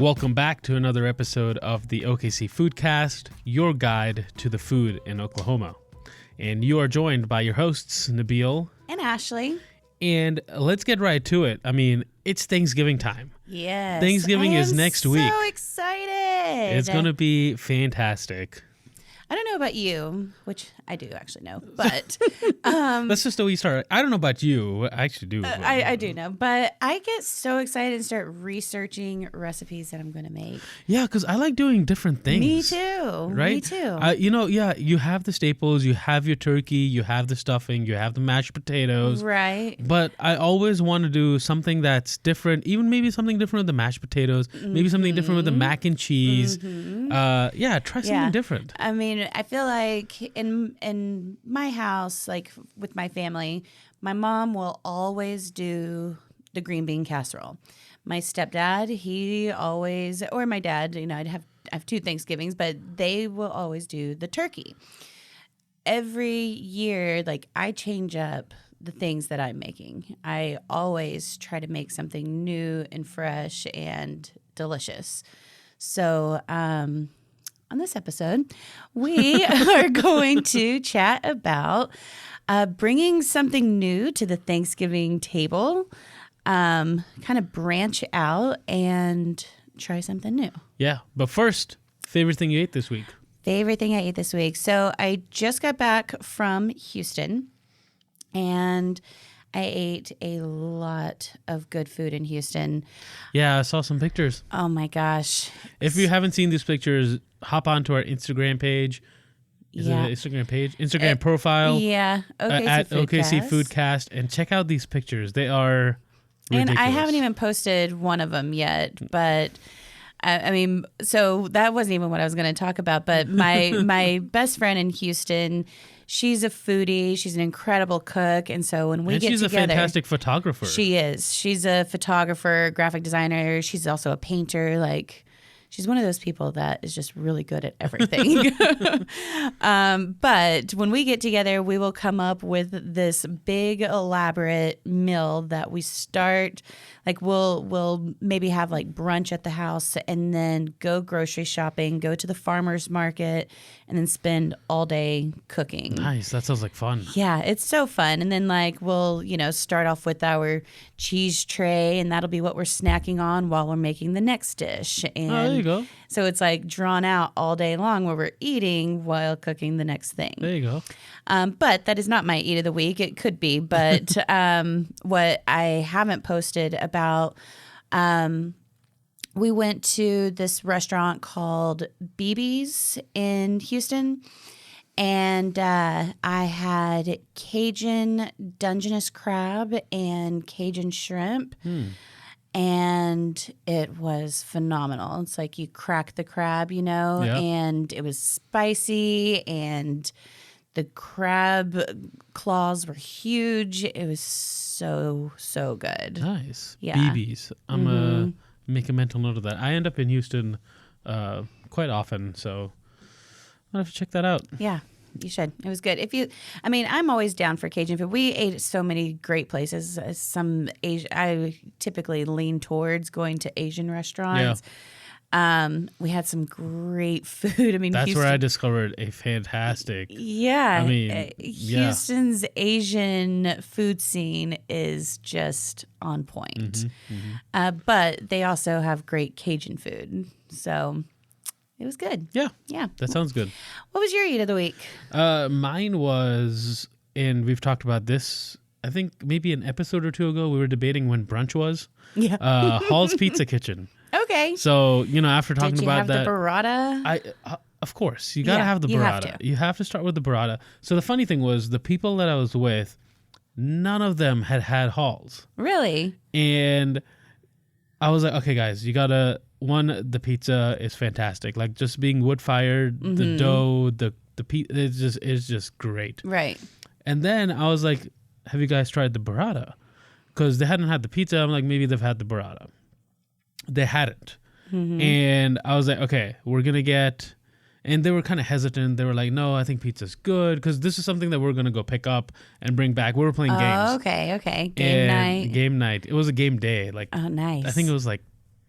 Welcome back to another episode of the OKC Foodcast, your guide to the food in Oklahoma. And you are joined by your hosts, Nabil and Ashley. And let's get right to it. I mean, it's Thanksgiving time. Yes. Thanksgiving is next week. So excited. It's going to be fantastic. I don't know about you, which I do actually know, but let's just we start. I don't know about you. I actually do. I do know, but I get so excited and start researching recipes that I'm going to make. Yeah, because I like doing different things. Me too. Right? Me too. You have the staples, you have your turkey, you have the stuffing, you have the mashed potatoes. Right. But I always want to do something that's different, even maybe something different with the mashed potatoes, maybe something different with the mac and cheese. Try something different. I mean, I feel like in my house, like with my family, my mom will always do the green bean casserole. My stepdad, he always, or my dad, I have two Thanksgivings, but they will always do the turkey. Every year, like I change up the things that I'm making. I always try to make something new and fresh and delicious. So, on this episode, we are going to chat about bringing something new to the Thanksgiving table, kind of branch out and try something new. Yeah, but first, favorite thing you ate this week? Favorite thing I ate this week. So I just got back from Houston, and I ate a lot of good food in Houston. Yeah, I saw some pictures. Oh my gosh. If you haven't seen these pictures, hop onto our Instagram page. Is it an Instagram page? Instagram profile. Yeah. At OKC Foodcast. And check out these pictures. They are ridiculous. And I haven't even posted one of them yet, but I mean, so that wasn't even what I was going to talk about. But my best friend in Houston, she's a foodie. She's an incredible cook. And so when we get together. She's a fantastic photographer. She is. She's a photographer, graphic designer. She's also a painter. She's one of those people that is just really good at everything. But when we get together, we will come up with this big, elaborate meal that we start. We'll maybe have brunch at the house and then go grocery shopping, go to the farmer's market, and then spend all day cooking. Nice. That sounds like fun. Yeah, it's so fun. And then we'll, start off with our cheese tray, and that'll be what we're snacking on while we're making the next dish. And there you go. So it's drawn out all day long where we're eating while cooking the next thing. There you go. But that is not my eat of the week. It could be. But what I haven't posted about, we went to this restaurant called BB's in Houston. And I had Cajun Dungeness crab and Cajun shrimp. And it was phenomenal. It's you crack the crab, and it was spicy, and the crab claws were huge. It was so, so good. Nice. Yeah. BB's. I'm going to make a mental note of that. I end up in Houston quite often, so I'll have to check that out. Yeah. You should. It was good. I'm always down for Cajun food. We ate at so many great places. I typically lean towards going to Asian restaurants. Yeah. We had some great food. That's Houston, where I discovered a fantastic. Yeah. Houston's yeah. Asian food scene is just on point. But they also have great Cajun food. So it was good. Yeah. Yeah. That sounds good. What was your eat of the week? Mine was, and we've talked about this, I think maybe an episode or two ago, we were debating when brunch was. Yeah. Hall's Pizza Kitchen. Okay. So, after talking about that. Did you have the burrata? Of course. You got to have the burrata. You have to start with the burrata. So the funny thing was the people that I was with, none of them had Hall's. Really? And I was like, okay, guys, you got to... One, the pizza is fantastic. Just being wood fired, the dough, the pizza, it's just great. Right. And then I was like, have you guys tried the burrata? Because they hadn't had the pizza. I'm like, maybe they've had the burrata. They hadn't. And I was like, okay, we're going to get... And they were kind of hesitant. They were like, no, I think pizza's good. Because this is something that we're going to go pick up and bring back. We were playing games. Okay. Game night. Game night. It was a game day. Oh, nice. I think it was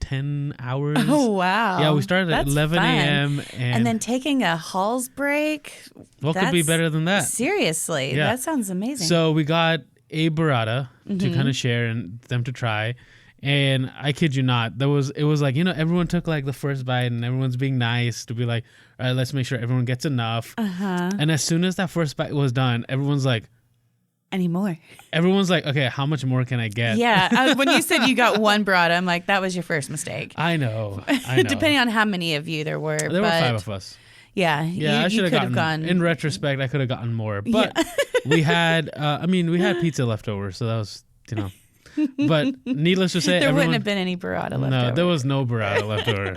10 hours. Oh, wow. Yeah, we started at That's 11 fun. a.m. And then taking a Halls break. What could be better than that? Seriously. Yeah. That sounds amazing. So we got a burrata to Mm-hmm. kind of share and them to try. And I kid you not, it was like, everyone took like the first bite and everyone's being nice to be like, all right, let's make sure everyone gets enough. Uh-huh. And as soon as that first bite was done, everyone's like, okay, how much more can I get? Yeah. When you said you got one burrata, I'm like, that was your first mistake. I know. Depending on how many of you there were. There were 5 of us. Yeah. Yeah, I you should could have gotten. In retrospect, I could have gotten more, but we had. We had pizza left over, so that was, But needless to say, there wouldn't have been any burrata left over. No, there was no burrata left over.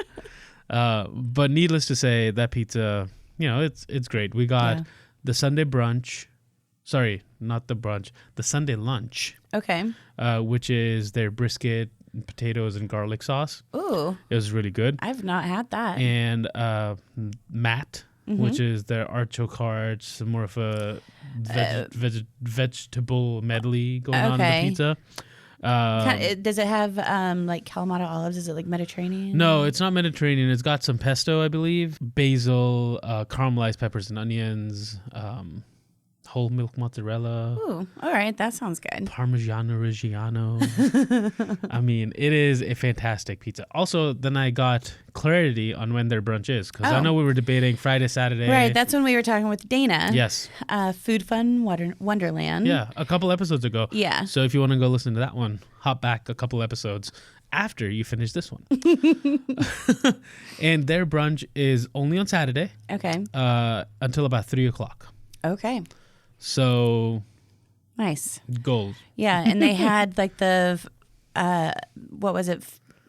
But needless to say, that pizza, it's great. We got the Sunday brunch. Sorry, not the brunch. The Sunday lunch. Okay. Which is their brisket, potatoes, and garlic sauce. Ooh. It was really good. I've not had that. And Matt, which is their artichoke hearts, more of a vegetable medley going on in the pizza. Does it have like Kalamata olives? Is it like Mediterranean? No, it's not Mediterranean. It's got some pesto, I believe, basil, caramelized peppers and onions, whole milk mozzarella. Ooh, all right. That sounds good. Parmigiano Reggiano. It is a fantastic pizza. Also, then I got clarity on when their brunch is, because I know we were debating Friday, Saturday. Right. That's when we were talking with Dana. Yes. Food Fun Wonderland. Yeah, a couple episodes ago. Yeah. So if you want to go listen to that one, hop back a couple episodes after you finish this one. And their brunch is only on Saturday. Okay. Until about 3:00. Okay. So nice. Gold. Yeah, and they had like the what was it?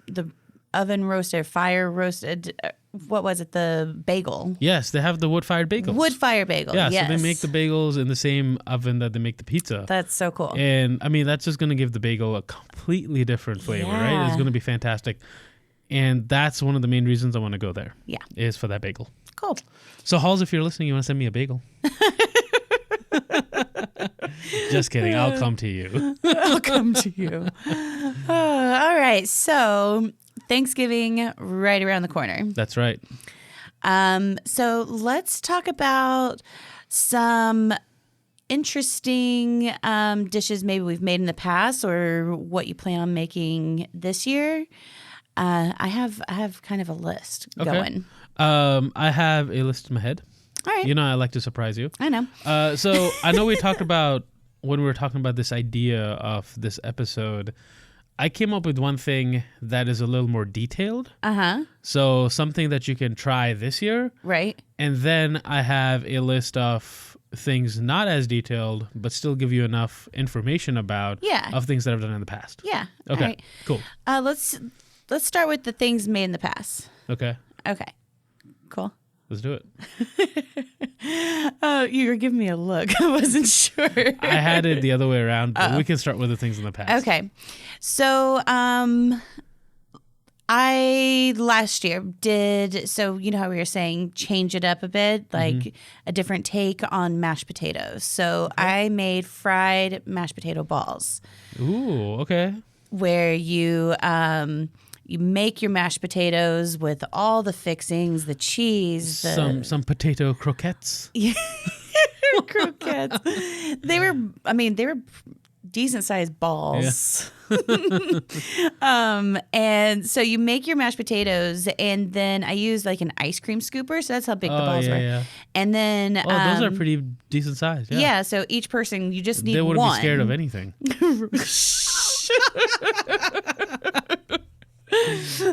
The oven roasted, fire roasted. What was it? The bagel. Yes, they have the wood-fired bagels. Wood-fire bagel. Yeah, yes. so they make the bagels in the same oven that they make the pizza. That's so cool. And that's just going to give the bagel a completely different flavor, right? It's going to be fantastic. And that's one of the main reasons I want to go there. Yeah. Is for that bagel. Cool. So, Halls, if you're listening, you want to send me a bagel? Just kidding. I'll come to you. I'll come to you. All right. So Thanksgiving right around the corner. That's right. So let's talk about some interesting dishes maybe we've made in the past or what you plan on making this year. I have kind of a list going. I have a list in my head. All right. I like to surprise you. I know. So I know we talked about when we were talking about this idea of this episode, I came up with one thing that is a little more detailed. Uh-huh. So something that you can try this year. Right. And then I have a list of things not as detailed, but still give you enough information about of things that I've done in the past. Yeah. Okay. All right. Cool. Let's start with the things made in the past. Okay. Okay. Cool. Let's do it. You were giving me a look. I wasn't sure. I had it the other way around, but we can start with the things in the past. Okay. So, I last year did, so you know how we were saying change it up a bit, like a different take on mashed potatoes. So I made fried mashed potato balls. Ooh, okay. Where you make your mashed potatoes with all the fixings, the cheese, some potato croquettes. Croquettes. They were decent sized balls. Yeah. And so you make your mashed potatoes, and then I use like an ice cream scooper, so that's how big the balls were. Yeah. And then those are pretty decent size. Yeah. Yeah. So each person, you just need one. They wouldn't be scared of anything.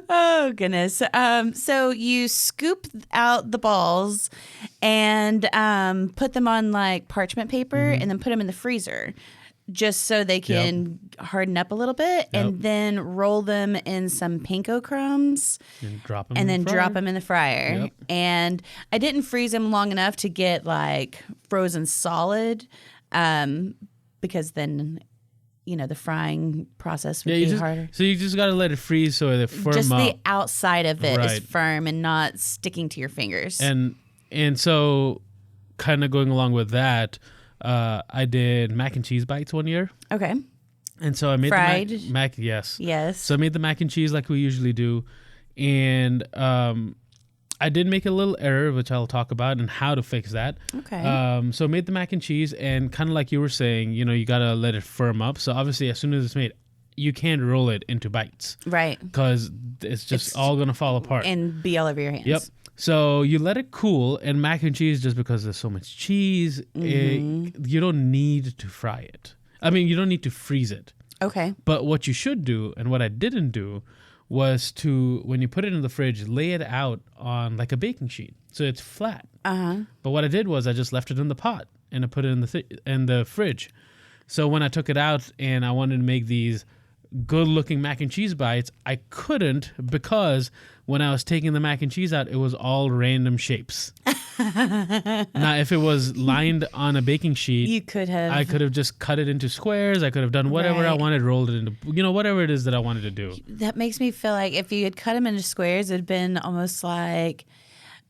Oh, goodness. So you scoop out the balls and put them on like parchment paper and then put them in the freezer just so they can harden up a little bit and then roll them in some panko crumbs and drop them in the fryer. Yep. And I didn't freeze them long enough to get like frozen solid because then the frying process would be harder. So you just got to let it freeze so they firm just up. Just the outside of it is firm and not sticking to your fingers. And so kind of going along with that, I did mac and cheese bites one year. Okay. And so I made Fried? the mac. Yes. Yes. So I made the mac and cheese like we usually do, and I did make a little error, which I'll talk about and how to fix that. Okay. So I made the mac and cheese, and kind of like you were saying, you gotta let it firm up. So obviously, as soon as it's made, you can't roll it into bites Right. because it's all gonna fall apart. And be all over your hands. Yep. So you let it cool, and mac and cheese, just because there's so much cheese, you don't need to fry it. I mean, you don't need to freeze it. Okay. But what you should do, and what I didn't do, was to, when you put it in the fridge, lay it out on like a baking sheet, so it's flat. But what I did was I just left it in the pot, and I put it in the fridge. So when I took it out and I wanted to make these good-looking mac and cheese bites, I couldn't, because when I was taking the mac and cheese out, it was all random shapes. Now, if it was lined on a baking sheet, You could have. I could have just cut it into squares. I could have done whatever I Right. wanted, rolled it into, whatever it is that I wanted to do. That makes me feel like if you had cut them into squares, it'd been almost like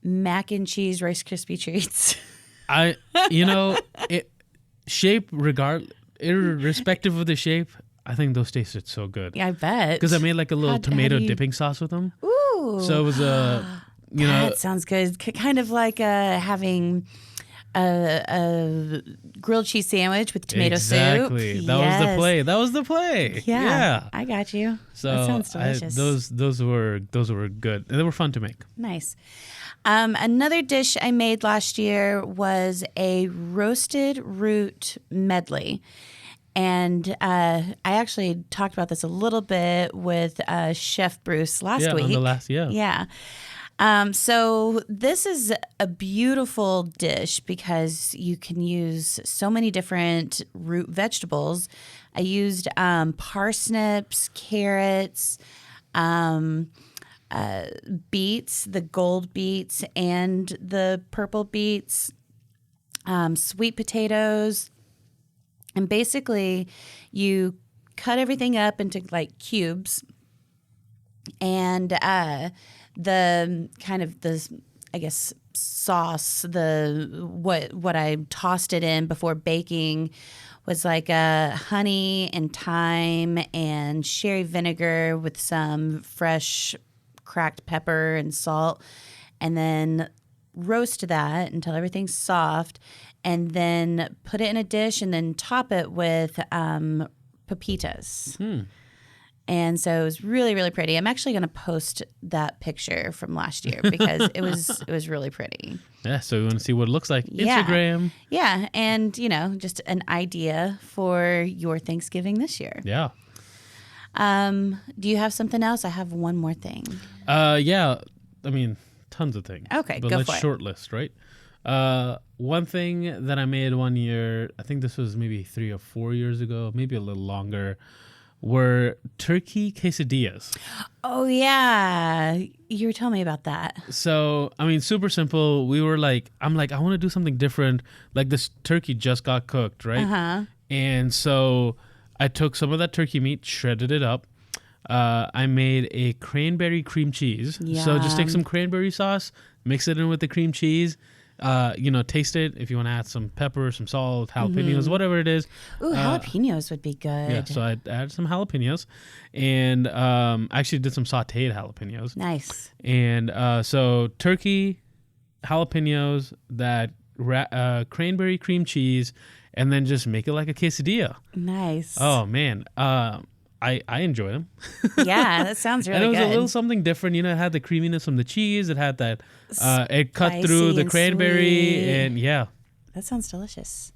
mac and cheese Rice Krispie treats. Shape, irrespective of the shape, I think those tasted so good. Yeah, I bet. Because I made like a little How tomato do you- dipping sauce with them. Ooh. So it was That sounds good. Kind of like having a grilled cheese sandwich with tomato soup. exactly. That was the play. That was the play. Yeah, I got you. So that sounds delicious. those were good, and they were fun to make. Nice. Another dish I made last year was a roasted root medley. And I actually talked about this a little bit with Chef Bruce last week. On the last, Yeah. So this is a beautiful dish because you can use so many different root vegetables. I used parsnips, carrots, beets, the gold beets and the purple beets, sweet potatoes. And basically, you cut everything up into like cubes, and the kind of sauce, what I tossed it in before baking was like honey and thyme and sherry vinegar with some fresh cracked pepper and salt, and then roast that until everything's soft, and then put it in a dish and then top it with pepitas. And so it was really, really pretty. I'm actually going to post that picture from last year because it was really pretty. Yeah, so you want to see what it looks like. Yeah. Instagram. Yeah, and just an idea for your Thanksgiving this year. Yeah. Do you have something else? I have one more thing. Yeah. I mean, tons of things. Okay, but go let's for it. short list, right? One thing that I made one year, I think this was maybe 3 or 4 years ago, maybe a little longer, were turkey quesadillas. Oh, yeah. You were telling me about that. So, I mean, super simple. I'm like, I want to do something different. Like, this turkey just got cooked, right? Uh-huh. And so I took some of that turkey meat, shredded it up. I made a cranberry cream cheese. So just take Yum. some cranberry sauce, mix it in with the cream cheese. Taste it. If you want to add some pepper, some salt, jalapenos, whatever it is. Ooh, jalapenos would be good. Yeah, so I added some jalapenos, and actually did some sautéed jalapenos. Nice. And so turkey, jalapenos, that cranberry cream cheese, and then just make it like a quesadilla. Nice. Oh man, I enjoy them. Yeah, that sounds really And it was good. a little something different. It had the creaminess from the cheese. It had that. It cut Spicy through the and cranberry, sweet. and yeah. That sounds delicious.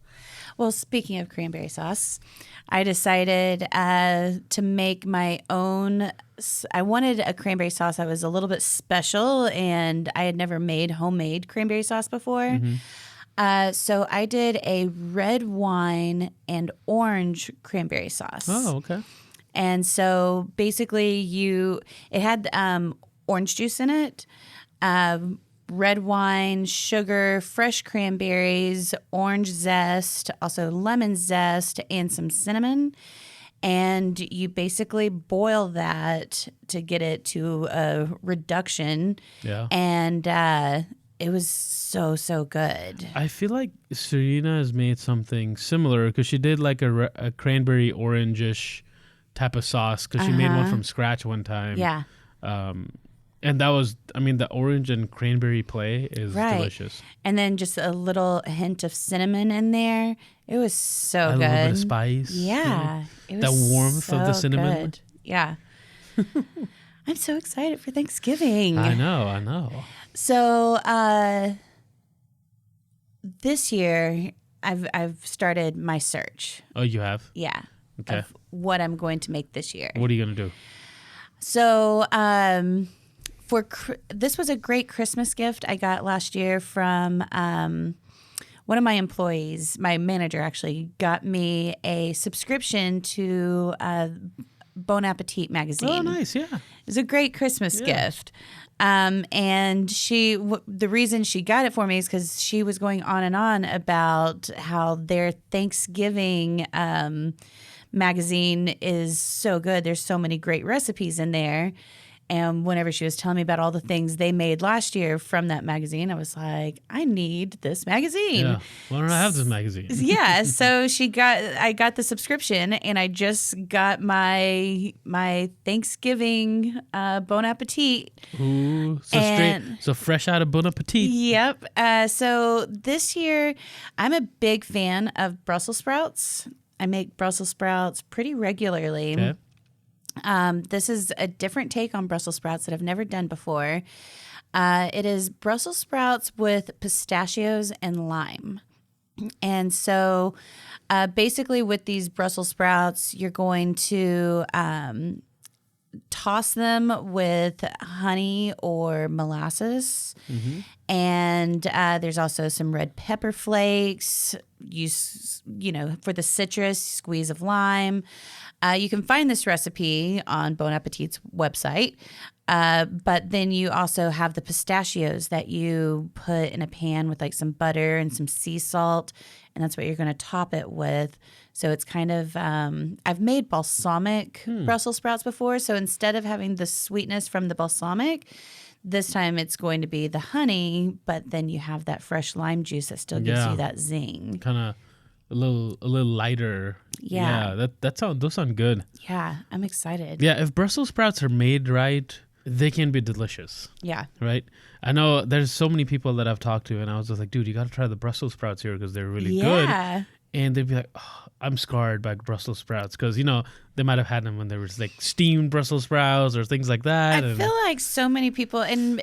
Well, speaking of cranberry sauce, I decided to make my own. I wanted a cranberry sauce that was a little bit special, and I had never made homemade cranberry sauce before. So I did a red wine and orange cranberry sauce. Oh, okay. And so basically it had orange juice in it, red wine, sugar, fresh cranberries, orange zest, also lemon zest, and some cinnamon. And you basically boil that to get it to a reduction. Yeah. And it was so, so good. I feel like Serena has made something similar because she did like a cranberry orange-ish type of sauce because she made one from scratch one time. Yeah. And that was, I mean, the orange and cranberry play is delicious. And then just a little hint of cinnamon in there. It was so A good. little bit of spice. Yeah. It was that warmth of the cinnamon. Good. Yeah. I'm so excited for Thanksgiving. I know. So this year I've started my search. Oh, you have? Yeah. Okay. Of what I'm going to make this year. What are you going to do? So this was a great Christmas gift I got last year from one of my employees. My manager actually got me a subscription to Bon Appetit magazine. Oh, nice. Yeah. It was a great Christmas gift. And the reason she got it for me is because she was going on and on about how their Thanksgiving magazine is so good. There's so many great recipes in there. And whenever she was telling me about all the things they made last year from that magazine, I was like, I need this magazine. Yeah. Why don't I have this magazine? Yeah. So I got the subscription, and I just got my Thanksgiving Bon Appetit. Ooh, so fresh out of Bon Appetit. Yep. So this year, I'm a big fan of Brussels sprouts. I make Brussels sprouts pretty regularly. Okay. This is a different take on Brussels sprouts that I've never done before. It is Brussels sprouts with pistachios and lime. And so basically with these Brussels sprouts, you're going to toss them with honey or molasses. Mm-hmm. And there's also some red pepper flakes. For the citrus, squeeze of lime. You can find this recipe on Bon Appetit's website. But then you also have the pistachios that you put in a pan with like some butter and some sea salt. And that's what you're going to top it with. So it's kind of, I've made balsamic Brussels sprouts before. So instead of having the sweetness from the balsamic, this time it's going to be the honey, but then you have that fresh lime juice that still gives you that zing. Kind of a little lighter. Yeah. Those sound good. Yeah, I'm excited. Yeah, if Brussels sprouts are made right, they can be delicious. Yeah. Right? I know there's so many people that I've talked to, and I was just like, dude, you got to try the Brussels sprouts here because they're really good. And they'd be like, oh, I'm scarred by Brussels sprouts because, they might have had them when there was like steamed Brussels sprouts or things like that. I feel like so many people, and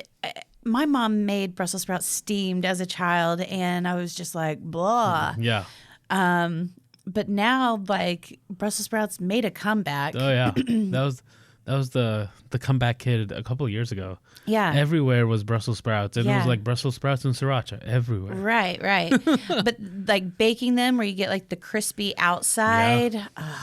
my mom made Brussels sprouts steamed as a child, and I was just like, blah. Yeah. But now, like, Brussels sprouts made a comeback. Oh, yeah. That was the comeback kid a couple of years ago. Yeah. Everywhere was Brussels sprouts. And it was like Brussels sprouts and sriracha everywhere. Right. But like baking them where you get like the crispy outside. Yeah.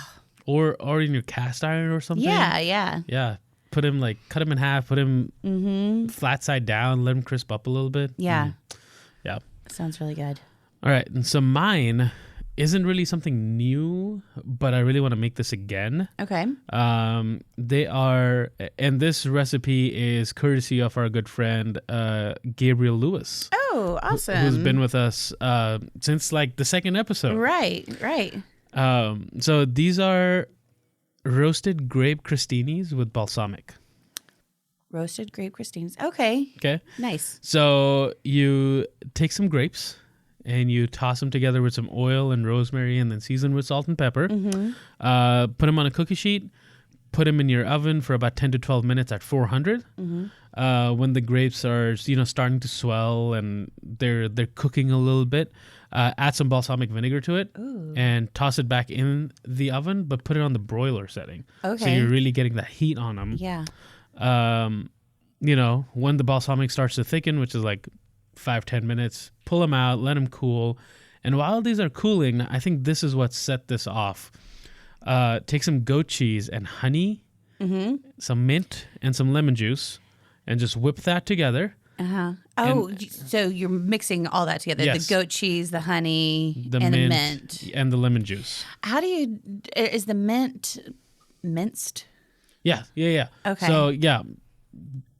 Or in your cast iron or something. Yeah. Yeah. Cut them in half, put them flat side down, let them crisp up a little bit. Yeah. Yeah. Sounds really good. All right. And so mine isn't really something new, but I really want to make this again. Okay. They are, and this recipe is courtesy of our good friend Gabriel Lewis. Oh, awesome! Who's been with us since like the second episode. Right. So these are roasted grape crostinis with balsamic. Roasted grape crostinis. Okay. Nice. So you take some grapes and you toss them together with some oil and rosemary and then season with salt and pepper. Mm-hmm. Put them on a cookie sheet. Put them in your oven for about 10 to 12 minutes at 400. Mm-hmm. When the grapes are, starting to swell and they're cooking a little bit, add some balsamic vinegar to it. Ooh. And toss it back in the oven, but put it on the broiler setting. Okay. So you're really getting that heat on them. Yeah. When the balsamic starts to thicken, which is like 5-10 minutes, pull them out, let them cool. And while these are cooling, I think this is what set this off. Take some goat cheese and honey, some mint, and some lemon juice, and just whip that together. Oh, so you're mixing all that together. Yes. The goat cheese, the honey, the mint. And the lemon juice. Is the mint minced? Yeah. Okay. So,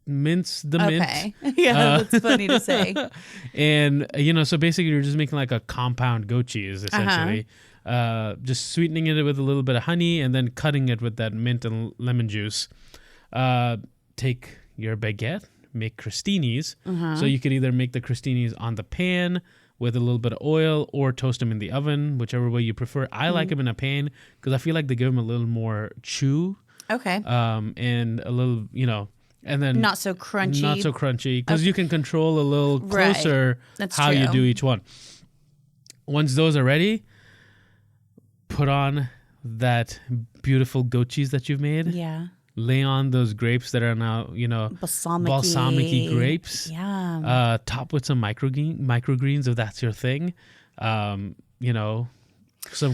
mince the mint. Okay. Yeah, that's funny to say. And, so basically you're just making like a compound goat cheese, essentially. Just sweetening it with a little bit of honey and then cutting it with that mint and lemon juice. Take your baguette, make crostinis. So you could either make the crostinis on the pan with a little bit of oil or toast them in the oven, whichever way you prefer. I like them in a pan because I feel like they give them a little more chew. Okay. And a little, and then not so crunchy. Not so crunchy because you can control a little closer That's how true. you do each one. Once those are ready, put on that beautiful goat cheese that you've made. Yeah. Lay on those grapes that are now, balsamic grapes. Yeah. Top with some microgreens if that's your thing. Some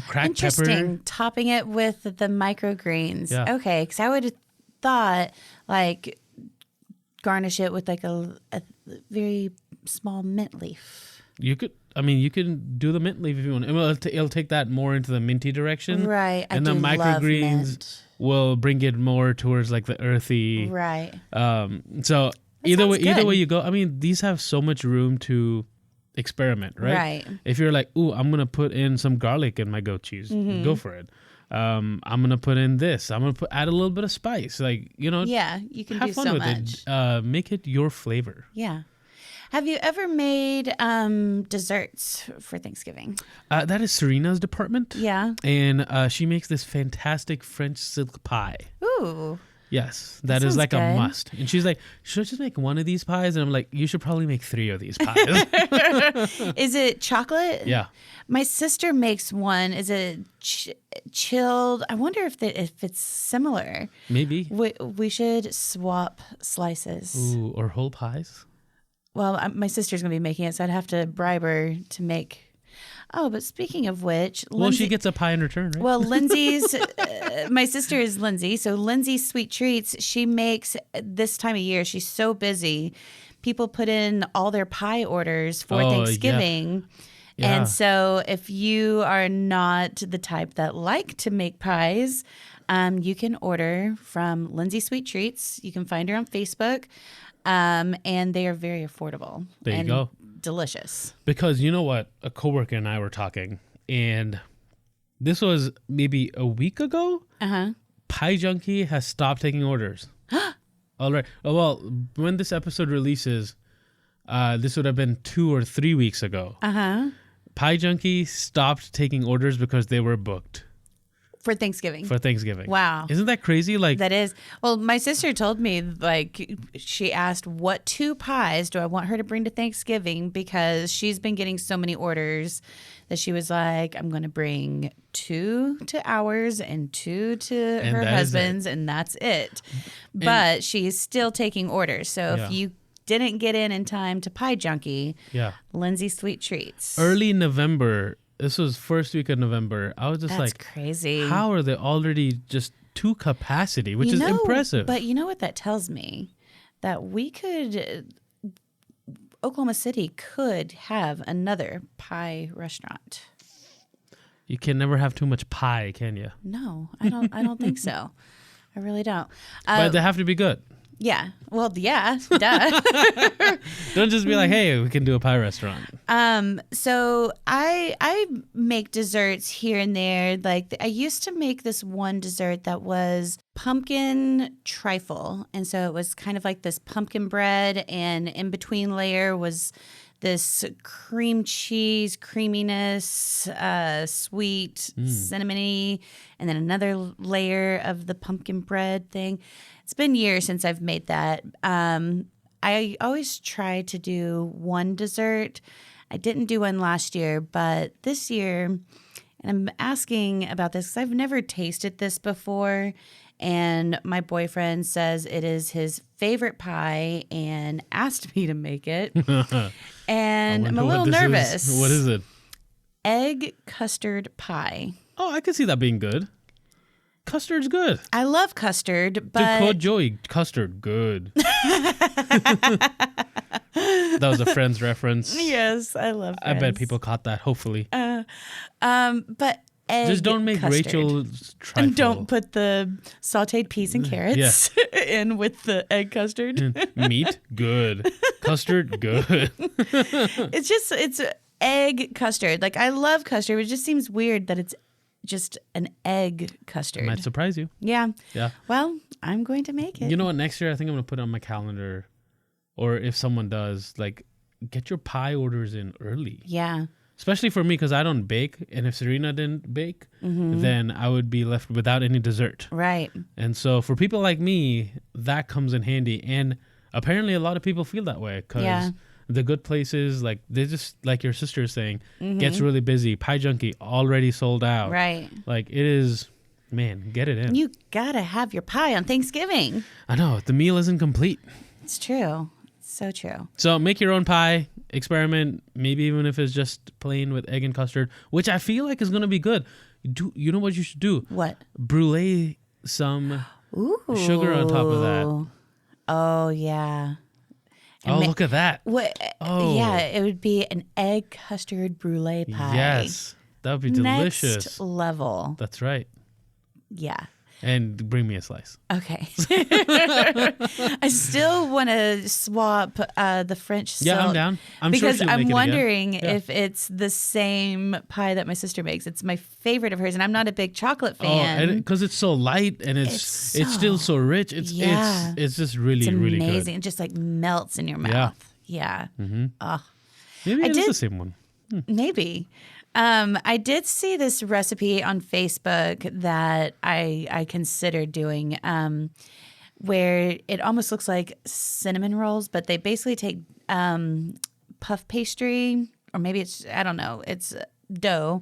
cracked pepper. Interesting. Topping it with the microgreens. Yeah. Okay, because I would have thought like garnish it with like a very small mint leaf. You can do the mint leaf if you want. It'll take that more into the minty direction. Right. And the microgreens will bring it more towards like the earthy. Right. So either way you go, these have so much room to experiment, right? Right. If you're like, ooh, I'm gonna put in some garlic in my goat cheese, go for it. I'm gonna put in this. I'm gonna add a little bit of spice, Yeah, you can have do fun so with much. it. Make it your flavor. Yeah. Have you ever made desserts for Thanksgiving? That is Serena's department. Yeah. And she makes this fantastic French silk pie. Ooh. Yes, that sounds is like good. a must. And she's like, should I just make one of these pies? And I'm like, you should probably make 3 of these pies. Is it chocolate? Yeah. My sister makes one. Is it chilled? I wonder if it's similar. Maybe. We should swap slices. Ooh, or whole pies. Well, my sister's going to be making it, so I'd have to bribe her to make. Oh, but speaking of which, She gets a pie in return, right? Well, Lindsay's, my sister is Lindsay. So Lindsay's Sweet Treats, she makes this time of year. She's so busy. People put in all their pie orders for Thanksgiving. Yeah. And so if you are not the type that like to make pies, you can order from Lindsay Sweet Treats. You can find her on Facebook. And they are very affordable. There you go. Delicious. Because you know what? A coworker and I were talking, and this was maybe a week ago. Pie Junkie has stopped taking orders. All right. Well, when this episode releases, this would have been 2 or 3 weeks ago. Pie Junkie stopped taking orders because they were booked. For Thanksgiving. Wow. Isn't that crazy? That is. Well, my sister told me, she asked, what 2 pies do I want her to bring to Thanksgiving? Because she's been getting so many orders that she was like, I'm going to bring 2 to ours and 2 to her husband's, and that's it. But she's still taking orders. So if you didn't get in time to Pie Junkie, Lindsay Sweet Treats. Early November. This was first week of November. I was just That's crazy. How are they already just to capacity, which is impressive. But you know what that tells me? That Oklahoma City could have another pie restaurant. You can never have too much pie, can you? No, I don't think so. I really don't. But they have to be good. Yeah. Well, yeah. Duh. Don't just be like, hey, we can do a pie restaurant. So I make desserts here and there. Like I used to make this one dessert that was pumpkin trifle. And so it was kind of like this pumpkin bread, and in between layer was this cream cheese creaminess, sweet, cinnamony, and then another layer of the pumpkin bread thing. It's been years since I've made that. I always try to do one dessert. I didn't do one last year, but this year, and I'm asking about this because I've never tasted this before, and my boyfriend says it is his favorite pie and asked me to make it. And I'm a little nervous. What is it? Egg custard pie. Oh, I can see that being good. Custard's good. I love custard, but... Dakota Joey, custard, good. That was a Friends reference. Yes, I love Friends. I bet people caught that, hopefully. But egg Just don't make custard. Rachel's trifle. And don't put the sauteed peas and carrots in with the egg custard. Meat, good. Custard, good. It's egg custard. Like, I love custard. It just seems weird that it's just an egg custard. Might surprise you. Yeah. Yeah. Well, I'm going to make it. You know what? Next year, I think I'm going to put it on my calendar. Or if someone does, like, get your pie orders in early. Yeah. Especially for me, because I don't bake. And if Serena didn't bake, then I would be left without any dessert. Right. And so for people like me, that comes in handy. And apparently a lot of people feel that way because the good places, like they just, like your sister is saying, gets really busy. Pie Junkie already sold out. Right. Like it is, man, get it in. You got to have your pie on Thanksgiving. I know. The meal isn't complete. It's true. So true. So make your own pie, experiment, maybe even if it's just plain with egg and custard, which I feel like is going to be good. You know what you should do? What? Brulee some Ooh. sugar on top of that. Oh, yeah. And Look at that. What? Oh. Yeah, it would be an egg custard brulee pie. Yes. That would be delicious. Next level. That's right. Yeah. And bring me a slice. Okay. I still want to swap the French silk. Yeah, I'm down. I'm because sure she'll I'm make it again. wondering Yeah. if it's the same pie that my sister makes. It's my favorite of hers, and I'm not a big chocolate fan. Oh, because it's so light and it's still so rich. It's just really, it's really good. amazing. It just like melts in your mouth. Yeah. Maybe it is did- the same one. Maybe. I did see this recipe on Facebook that I considered doing, where it almost looks like cinnamon rolls, but they basically take puff pastry, or maybe I don't know, it's dough.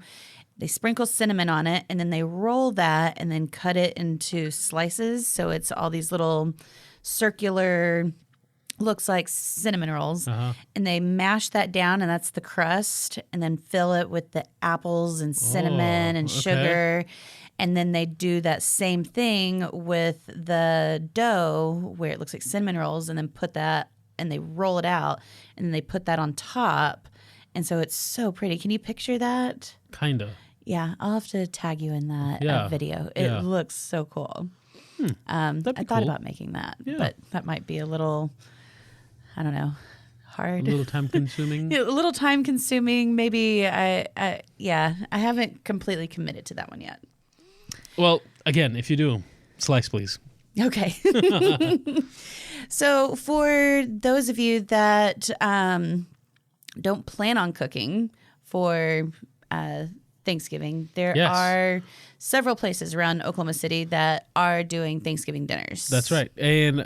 They sprinkle cinnamon on it, and then they roll that and then cut it into slices. So it's all these little circular, looks like cinnamon rolls, and they mash that down, and that's the crust, and then fill it with the apples and cinnamon and sugar, and then they do that same thing with the dough where it looks like cinnamon rolls, and then put that, and they roll it out, and then they put that on top, and so it's so pretty. Can you picture that? Kinda. Yeah, I'll have to tag you in that video. It looks so cool. I thought cool. about making that, Yeah. but that might be a little, I don't know, hard. A little time consuming. Yeah, a little time consuming. Maybe I haven't completely committed to that one yet. Well, again, if you do, slice please. Okay. So for those of you that don't plan on cooking for Thanksgiving, there are several places around Oklahoma City that are doing Thanksgiving dinners. That's right. And,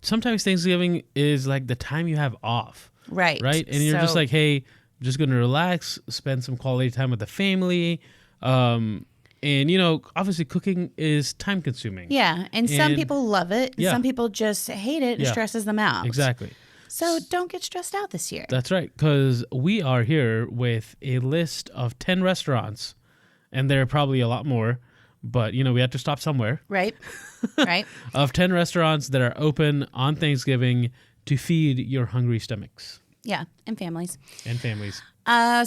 sometimes Thanksgiving is like the time you have off. Right. Right? And you're just like, hey, I'm just going to relax, spend some quality time with the family. And, obviously cooking is time consuming. Yeah. And some people love it. Yeah. Some people just hate it. It stresses them out. Exactly. So don't get stressed out this year. That's right. Because we are here with a list of 10 restaurants, and there are probably a lot more, but, we had to stop somewhere. Right. Right. Of 10 restaurants that are open on Thanksgiving to feed your hungry stomachs Yeah. And families. and families.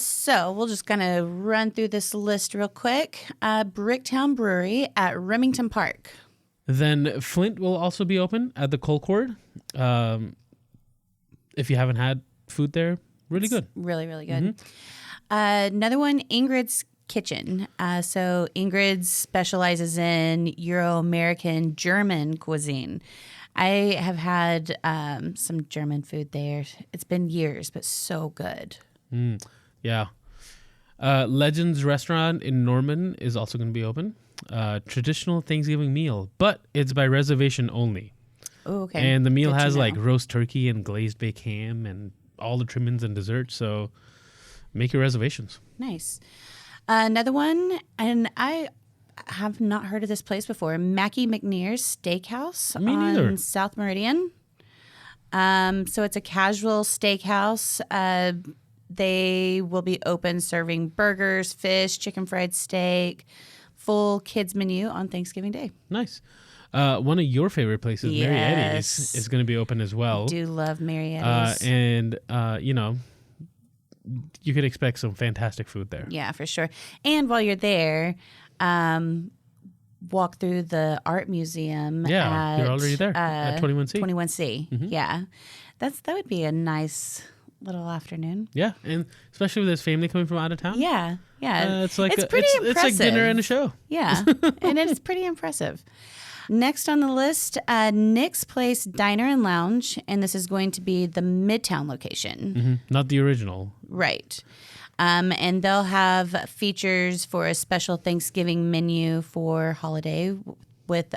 So we'll just kind of run through this list real quick. Bricktown Brewery at Remington Park. Then Flint will also be open at the Colcord. If you haven't had food there, really good. Really, really good. Another one, Ingrid's Kitchen. So Ingrid specializes in Euro-American German cuisine. I have had some German food there. It's been years, but so good. Yeah. Legends Restaurant in Norman is also going to be open. Traditional Thanksgiving meal, but it's by reservation only. Oh, okay. And the meal Good to has know. like roast turkey and glazed baked ham and all the trimmings and desserts. So make your reservations. Nice. Another one, and I have not heard of this place before, Mackie McNear's Steakhouse Me on neither. South Meridian. So it's a casual steakhouse. They will be open serving burgers, fish, chicken fried steak, full kids menu on Thanksgiving Day. Nice. One of your favorite places, Mary Eddie's, Yes. is going to be open as well. Do love Mary Eddie's. And you could expect some fantastic food there. Yeah, for sure. And while you're there, walk through the art museum. Yeah, you're already there at 21C. 21C. Yeah, that would be a nice little afternoon. Yeah, and especially with his family coming from out of town. Yeah. It's like it's pretty impressive. It's like dinner and a show. Yeah, and it's pretty impressive. Next on the list, Nick's Place Diner and Lounge, and this is going to be the Midtown location. Not the original. Right. And they'll have features for a special Thanksgiving menu for holiday with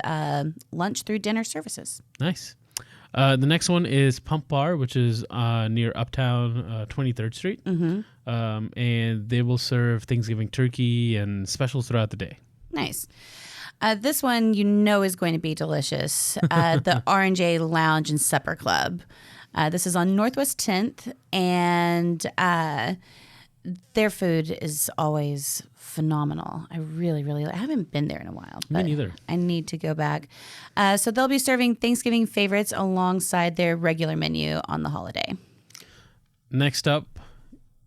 lunch through dinner services. Nice. The next one is Pump Bar, which is near Uptown 23rd Street. And they will serve Thanksgiving turkey and specials throughout the day. Nice. This one is going to be delicious. The R&J Lounge and Supper Club. This is on Northwest 10th, and their food is always phenomenal. I really, really I haven't been there in a while. Me neither. I need to go back. So they'll be serving Thanksgiving favorites alongside their regular menu on the holiday. Next up,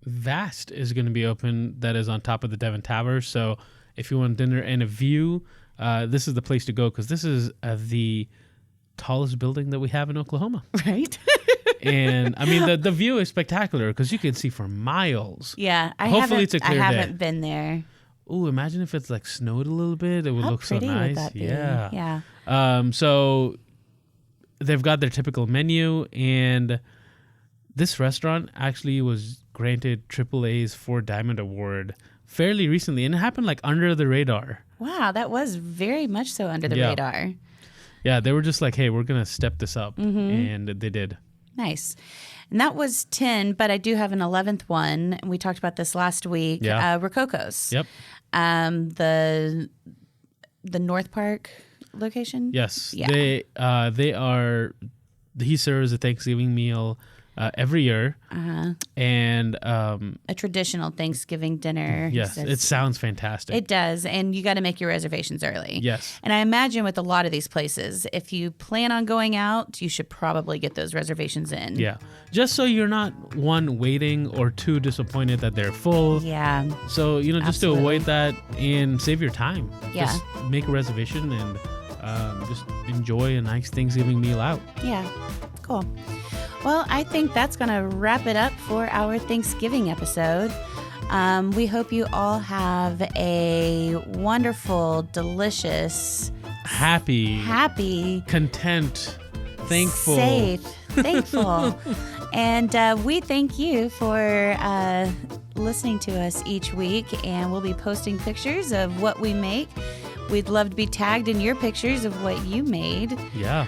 Vast is going to be open. That is on top of the Devon Tower. So if you want dinner and a view, this is the place to go because this is the tallest building that we have in Oklahoma. Right. And I mean, the view is spectacular because you can see for miles. Yeah. Hopefully it's a clear day. I haven't been there. Ooh, imagine if it's like snowed a little bit. It would look so nice. How pretty would that be? Yeah. Yeah. So they've got their typical menu, and this restaurant actually was granted AAA's 4 Diamond Award fairly recently, and it happened like under the radar. Wow, that was very much so under the radar. Yeah, they were just like, hey, we're going to step this up, and they did. Nice. And that was 10, but I do have an 11th one. And we talked about this last week. Yeah. Rococo's. Yep. The North Park location. Yes. Yeah. He serves a Thanksgiving meal every year. And a traditional Thanksgiving dinner. Yes, it sounds fantastic. It does, and you got to make your reservations early. Yes. And I imagine with a lot of these places, if you plan on going out, you should probably get those reservations in. Yeah. Just so you're not, 1, waiting, or 2, disappointed that they're full. Yeah. So, just to avoid that and save your time. Yeah. Just make a reservation and just enjoy a nice Thanksgiving meal out. Yeah. Cool. Well, I think that's going to wrap it up for our Thanksgiving episode. We hope you all have a wonderful, delicious, happy, content, thankful, safe, thankful. And we thank you for listening to us each week. And we'll be posting pictures of what we make. We'd love to be tagged in your pictures of what you made. Yeah.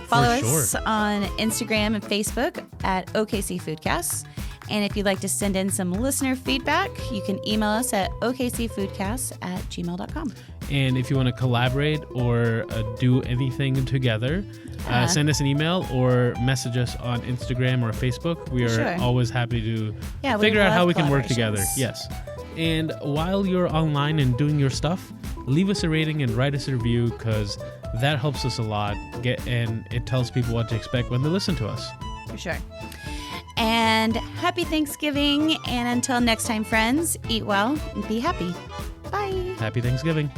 Follow us on Instagram and Facebook at OKC Foodcasts. And if you'd like to send in some listener feedback, you can email us at okcfoodcasts@gmail.com. And if you want to collaborate or do anything together, send us an email or message us on Instagram or Facebook. We are always happy to figure out how we can work together. Yes. And while you're online and doing your stuff, leave us a rating and write us a review because that helps us a lot. And it tells people what to expect when they listen to us. For sure. And happy Thanksgiving. And until next time, friends, eat well and be happy. Bye. Happy Thanksgiving.